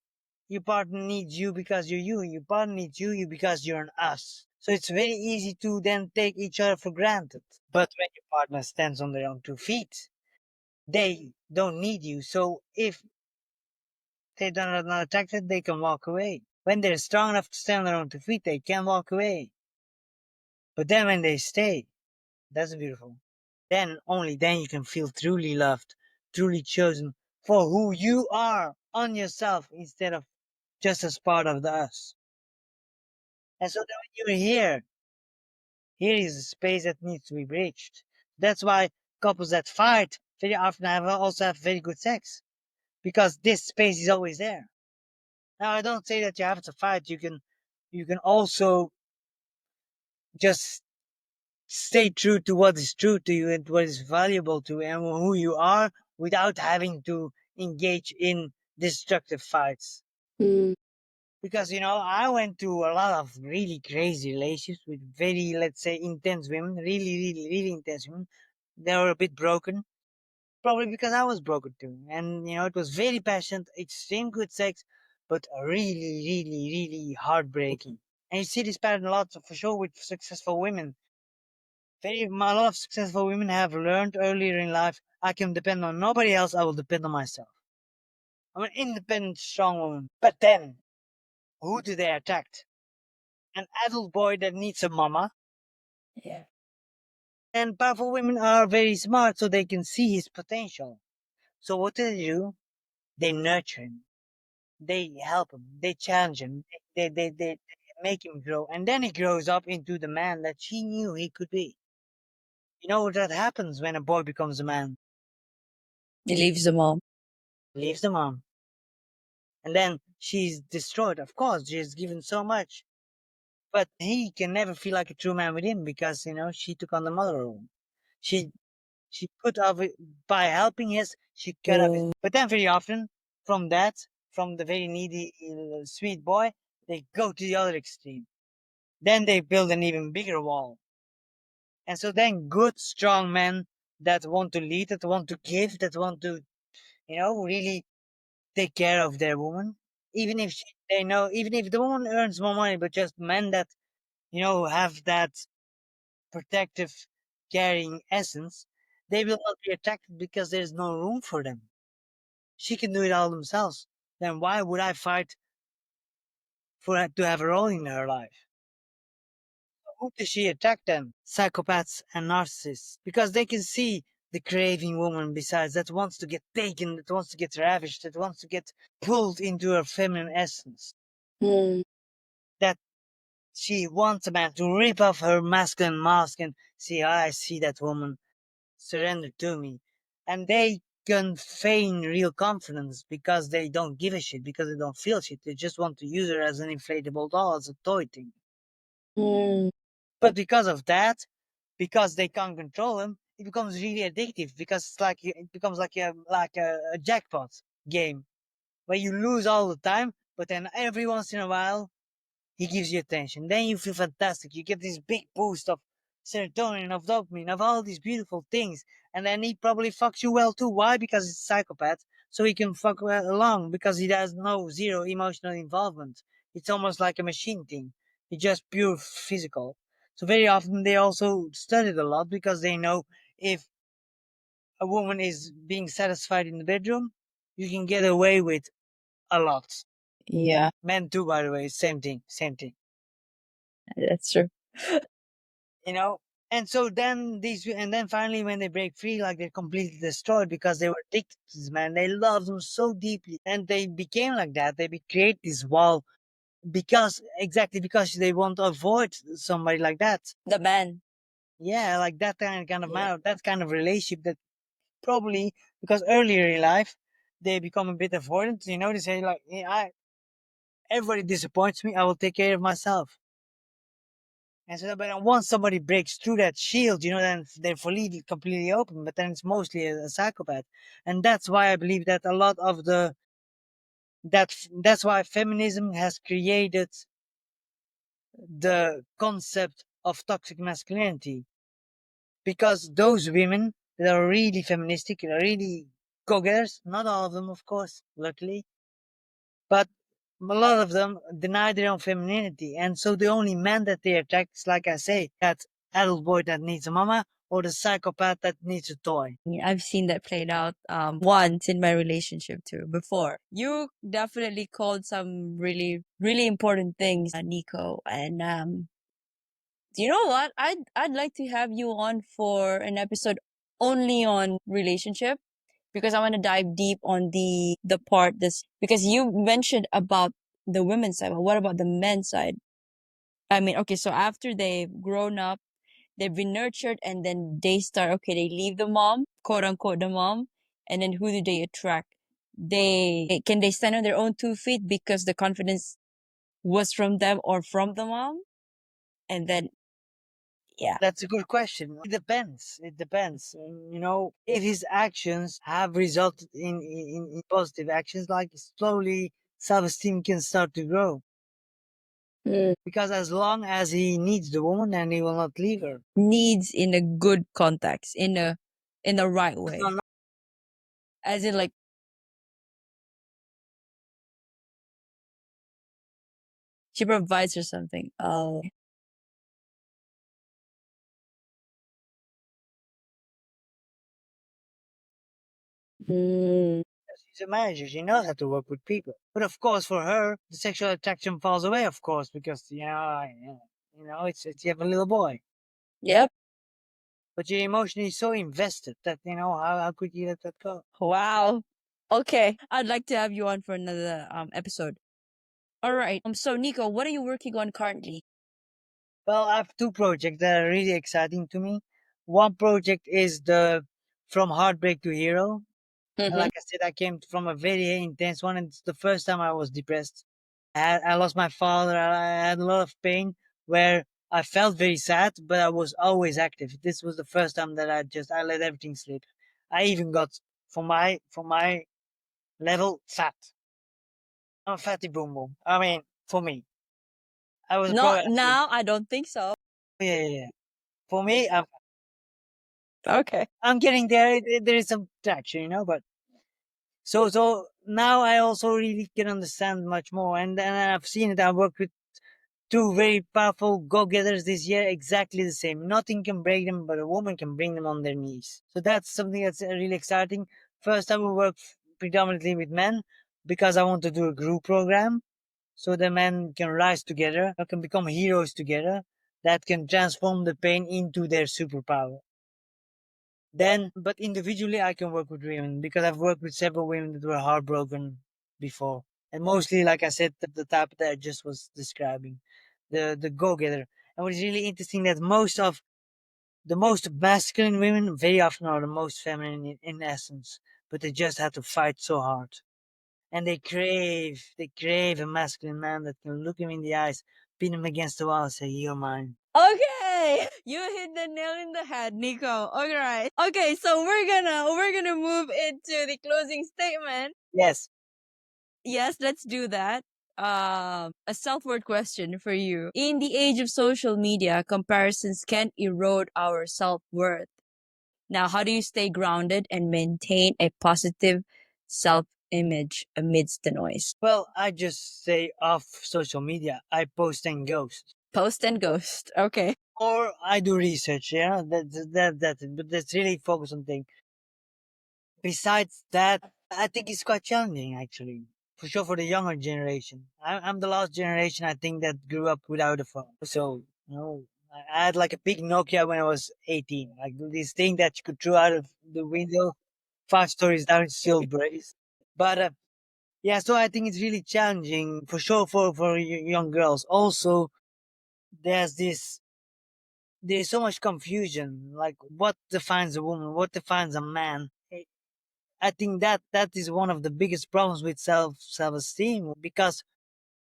your partner needs you because you're you. Your partner needs you because you're an us. So it's very easy to then take each other for granted. But when your partner stands on their own 2 feet, they don't need you. So if they are not attracted, they can walk away. When they're strong enough to stand on their own 2 feet, they can walk away. But then when they stay, that's beautiful. Then, only then you can feel truly loved, truly chosen for who you are on yourself instead of just as part of the us. And so then when you're here is a space that needs to be bridged. That's why couples that fight very often also have very good sex because this space is always there. Now I don't say that you have to fight. You can also just stay true to what is true to you and what is valuable to you and who you are without having to engage in destructive fights. Mm. Because I went to a lot of really crazy relationships with very, let's say, intense women, really, really, really intense women. They were a bit broken, probably because I was broken too. And it was very passionate, extreme good sex, but really, really, really heartbreaking. And you see this pattern a lot, for sure, with successful women. A lot of successful women have learned earlier in life, I can depend on nobody else, I will depend on myself. I'm an independent, strong woman. But then, who do they attract? An adult boy that needs a mama. Yeah. And powerful women are very smart, so they can see his potential. So what do they do? They nurture him. They help him. They challenge him. They make him grow. And then he grows up into the man that she knew he could be. You know what that happens when a boy becomes a man? He leaves the mom. Leaves the mom. And then she's destroyed. Of course, she's given so much. But he can never feel like a true man with him because, she took on the mother role. She she put up with, by helping his, she cut off his. Oh. But then very often, from that, from the very needy, sweet boy, they go to the other extreme. Then they build an even bigger wall. And so then good, strong men that want to lead, that want to give, that want to, really take care of their woman. Even if they know, even if the woman earns more money, but just men that, have that protective, caring essence, they will not be attracted because there's no room for them. She can do it all themselves. Then why would I fight for her to have a role in her life? Who does she attract then? Psychopaths and narcissists. Because they can see the craving woman besides that wants to get taken, that wants to get ravished, that wants to get pulled into her feminine essence. Mm. That she wants a man to rip off her masculine mask and see, I see that woman, surrender to me. And they can feign real confidence because they don't give a shit, because they don't feel shit. They just want to use her as an inflatable doll, as a toy thing. Mm. But because of that, because they can't control him, it becomes really addictive because it's like it becomes like a jackpot game where you lose all the time, but then every once in a while he gives you attention. Then you feel fantastic. You get this big boost of serotonin, of dopamine, of all these beautiful things. And then he probably fucks you well too. Why? Because he's a psychopath. So he can fuck well along because he has no zero emotional involvement. It's almost like a machine thing. It's just pure physical. So very often they also studied a lot because they know if a woman is being satisfied in the bedroom, you can get away with a lot. Yeah, Men too, by the way, same thing, same thing. that's true. you know and so then and then finally when they break free, like, they're completely destroyed because they were addicted to this man. They loved him so deeply and they became like that. They create this wall because exactly because they want to avoid somebody like that. The man. Yeah, like that kind of Yeah. man, that kind of relationship that probably because earlier in life they become a bit avoidant. They say like, yeah, everybody disappoints me, I will take care of myself. And so, but once somebody breaks through that shield, then they're fully completely open. But then it's mostly a psychopath, and that's why I believe that a lot of that's why feminism has created the concept of toxic masculinity, because those women that are really feministic, that are really go-getters, not all of them, of course, luckily, but a lot of them deny their own femininity. And so the only man that they attract is, like I say, that adult boy that needs a mama or the psychopath that needs a toy. Yeah, I've seen that played out once in my relationship too before. You definitely called some really really important things, Nico. And do you know what? I'd like to have you on for an episode only on relationship because I want to dive deep on the part this because you mentioned about the women's side, but what about the men's side? I mean, okay, so after they've grown up, they've been nurtured, and then they start, okay, they leave the mom, quote unquote, the mom, and then who do they attract? Can they stand on their own 2 feet because the confidence was from them or from the mom? And then, yeah, That's a good question. It depends. It depends. If his actions have resulted in positive actions, like slowly self-esteem can start to grow. mm, Because as long as he needs the woman, and he will not leave her. needs in a good context, in the right way, No, as in like she provides her something. Oh, mm, she's a manager. She knows how to work with people. But of course, for her, the sexual attraction falls away. Of course, because it's you have a little boy. yep. but you're emotionally so invested that how could you let that go? Wow. Okay, I'd like to have you on for another episode. All right. So Nico, what are you working on currently? Well, I have two projects that are really exciting to me. One project is the From Heartbreak to Hero. And Mm-hmm. like I said, I came from a very intense one, and it's the first time I was depressed. I lost my father. I had a lot of pain where I felt very sad, but I was always active. This was the first time that I let everything slip. I even got for my level fat. I'm a fatty boom boom. I mean, for me, I was a pro Not athlete. now. I don't think so. Yeah, yeah, yeah. For me, Okay. I'm getting there. There is some traction, but so now I also really can understand much more, and I've seen it. I worked with two very powerful go-getters this year, exactly the same. Nothing can break them, but a woman can bring them on their knees. So that's something that's really exciting. First, I will work predominantly with men because I want to do a group program so the men can rise together, can become heroes together, that can transform the pain into their superpower. Then, but individually, I can work with women because I've worked with several women that were heartbroken before, and mostly, like I said, the type that I just was describing, the go getter. And what is really interesting that most of the most masculine women very often are the most feminine in essence, but they just have to fight so hard, and they crave a masculine man that can look him in the eyes, pin him against the wall, and say, "You're mine." Okay, you hit the nail in the head, Nico. All right. Okay, so we're gonna move into the closing statement. Yes. Yes, let's do that. A self-worth question for you. In the age of social media, comparisons can erode our self-worth. Now, how do you stay grounded and maintain a positive self-image amidst the noise? Well, I just say off social media. I post and ghost. Post and ghost. Okay. Or I do research, but that's really focus on things. Besides that, I think it's quite challenging actually, for sure for the younger generation. I'm the last generation I think that grew up without a phone. So I had like a big Nokia when I was 18, like this thing that you could throw out of the window, 5 stories down, it still breaks. But yeah, so I think it's really challenging for sure for young girls. Also, there's this there's so much confusion, like what defines a woman, what defines a man. I think that is one of the biggest problems with self-esteem, because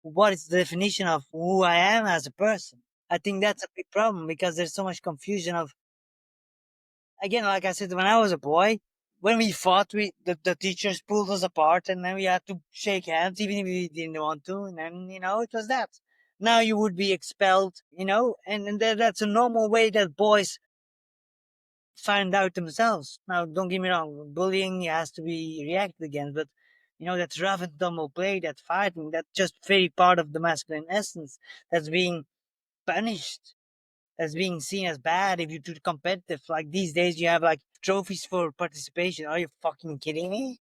what is the definition of who I am as a person? I think that's a big problem because there's so much confusion of, again, like I said, when I was a boy, when we fought, the teachers pulled us apart, and then we had to shake hands even if we didn't want to, and then it was that. Now you would be expelled, and that's a normal way that boys find out themselves. Now, don't get me wrong, bullying has to be reacted against, but that's rough and tumble play, that fighting, that's just very part of the masculine essence that's being punished, that's being seen as bad if you're too competitive. Like these days, you have like trophies for participation. Are you fucking kidding me?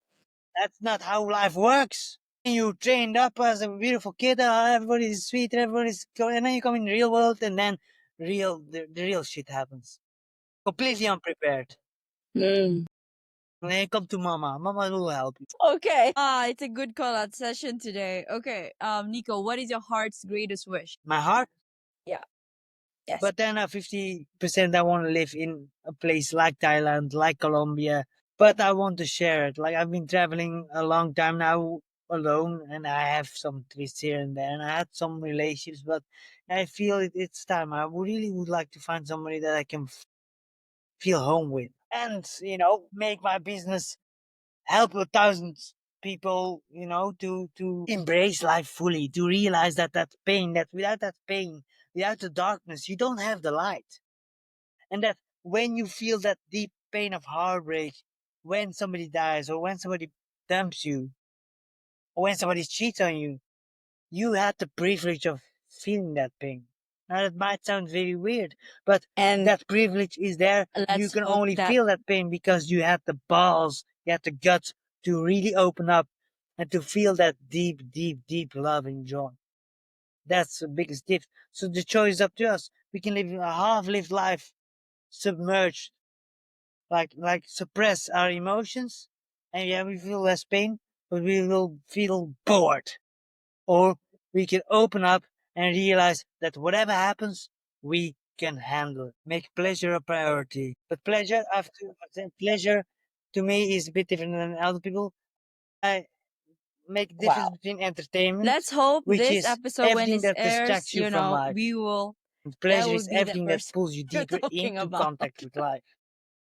That's not how life works. You trained up as a beautiful kid, everybody's sweet, and then you come in the real world, and then the real shit happens. Completely unprepared. Mm. And then you come to mama. Mama will help you. Okay. It's a good call out session today. Okay. Nico, what is your heart's greatest wish? My heart. Yeah. Yes. But then 50% I want to live in a place like Thailand, like Colombia. But I want to share it. Like I've been traveling a long time now alone, and I have some twists here and there, and I had some relationships, but I feel it's time. I really would like to find somebody that I can feel home with, and make my business help a thousand people, to embrace life fully, to realize that pain, that without that pain, without the darkness, you don't have the light. And that when you feel that deep pain of heartbreak, when somebody dies, or when somebody dumps you, or when somebody cheats on you, you had the privilege of feeling that pain. Now that might sound very weird, but And that privilege is there. You let's can hope only that feel that pain because you had the balls, you had the guts to really open up and to feel that deep, deep, deep love and joy. That's the biggest gift. So the choice is up to us. We can live a half-lived life submerged, like suppress our emotions, and yeah, we feel less pain, but we will feel bored. Or we can open up and realize that whatever happens, we can handle it. Make pleasure a priority. But pleasure, pleasure to me is a bit different than other people. I make difference Wow. between entertainment, Let's hope which this is episode, when everything it that airs, distracts you from life. we will, And that pleasure will is be that everything that person pulls you you're deeper talking into about. contact with life.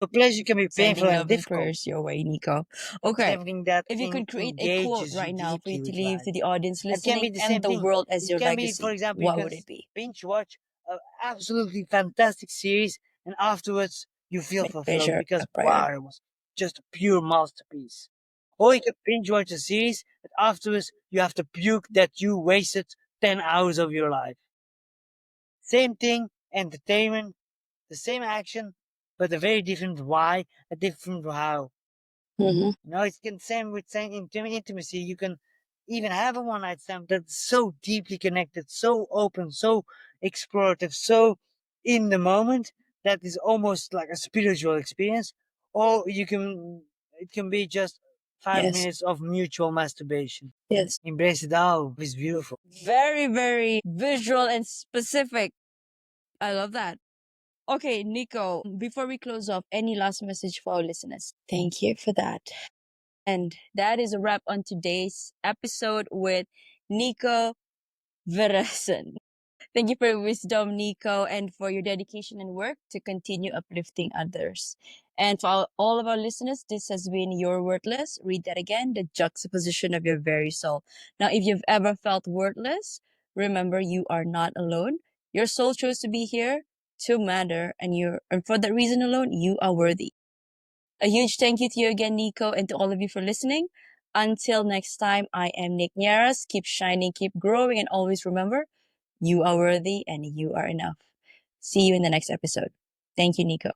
So pleasure can be painful Sending and love and difficult. prayers your way, Nico. It's Okay. everything that If you could create a quote engages you right now for deeply you to with leave life. to the audience It can be listening the and same the thing. world as It your can be, for legacy, example, you what can would it be? binge watch an absolutely fantastic series, and afterwards you feel Make fulfilled pleasure because a priority. wow, it was just a pure masterpiece. Or you can binge watch a series, but afterwards you have to puke that you wasted 10 hours of your life. Same thing, entertainment, the same action, but a very different why, a different how. Mm-hmm. It's can same with same intimacy. You can even have a one night stand that's so deeply connected, so open, so explorative, so in the moment that is almost like a spiritual experience. Or it can be just five Yes. minutes of mutual masturbation. Yes. Embrace it all. It's beautiful. Very, very visual and specific. I love that. Okay, Nico, before we close off, any last message for our listeners? Thank you for that. And that is a wrap on today's episode with Nico Verresen. Thank you for your wisdom, Nico, and for your dedication and work to continue uplifting others. And for all of our listeners, this has been Your Worthless. Read that again, the juxtaposition of your very soul. Now, if you've ever felt worthless, remember you are not alone. Your soul chose to be here to matter, and for that reason alone, you are worthy. A huge thank you to you again, Nico, and to all of you for listening. Until next time, I am Nick Nieras. Keep shining, keep growing, and always remember, you are worthy and you are enough. See you in the next episode. Thank you, Nico.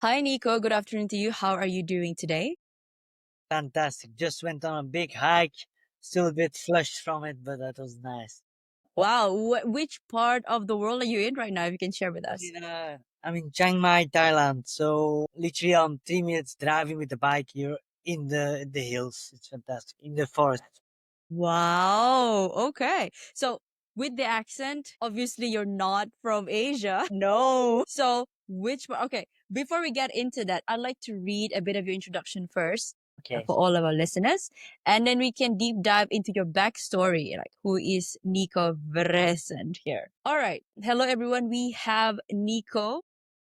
Hi, Nico. Good afternoon to you. How are you doing today? Fantastic. Just went on a big hike. Still a bit flushed from it, but that was nice. Wow. Which part of the world are you in right now? If you can share with us. I'm in Chiang Mai, Thailand. So literally, I'm 3 minutes driving with the bike here in the hills. It's fantastic in the forest. Wow. Okay. So, with the accent, obviously you're not from Asia. No. So, okay, before we get into that, I'd like to read a bit of your introduction first Okay. for all of our listeners, and then we can deep dive into your backstory, like who is Nico Verresen here. All right. Hello, everyone. We have Nico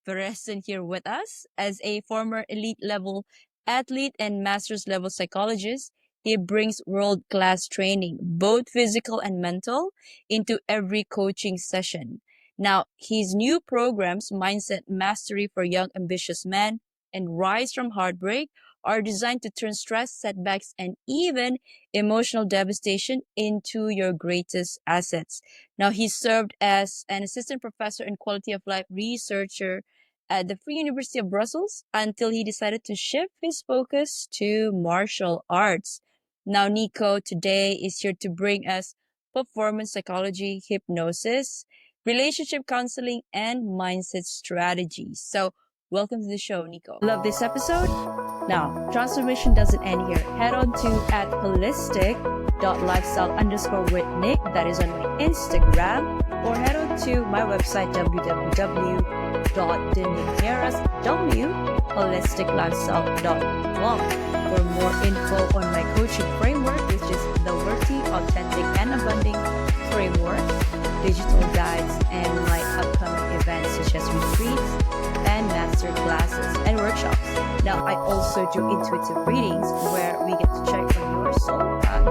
Varesten here with us. As a former elite level athlete and master's level psychologist, he brings world class training, both physical and mental, into every coaching session. Now, his new programs, Mindset Mastery for Young Ambitious Men and Rise from Heartbreak, are designed to turn stress, setbacks, and even emotional devastation into your greatest assets. Now, he served as an assistant professor and quality of life researcher at the Free University of Brussels until he decided to shift his focus to martial arts. Now, Nico today is here to bring us performance psychology, hypnosis, relationship counseling, and mindset strategies. So, welcome to the show, Nico. Love this episode? Now, transformation doesn't end here. Head on to at holistic.lifestyle_with_Nick. That is on my Instagram. Or head on to my website, www.deniqueras.holisticlifestyle.com for more info on my coaching framework, which is the Worthy, Authentic, and Abundant Framework, digital guides, and my upcoming events such as retreats and master classes and workshops. Now, I also do intuitive readings where we get to check on your soul path.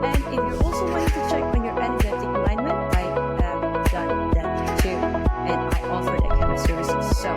And if you're also wanting to check on your energetic alignment, I have done that too. And I offer that kind of services. So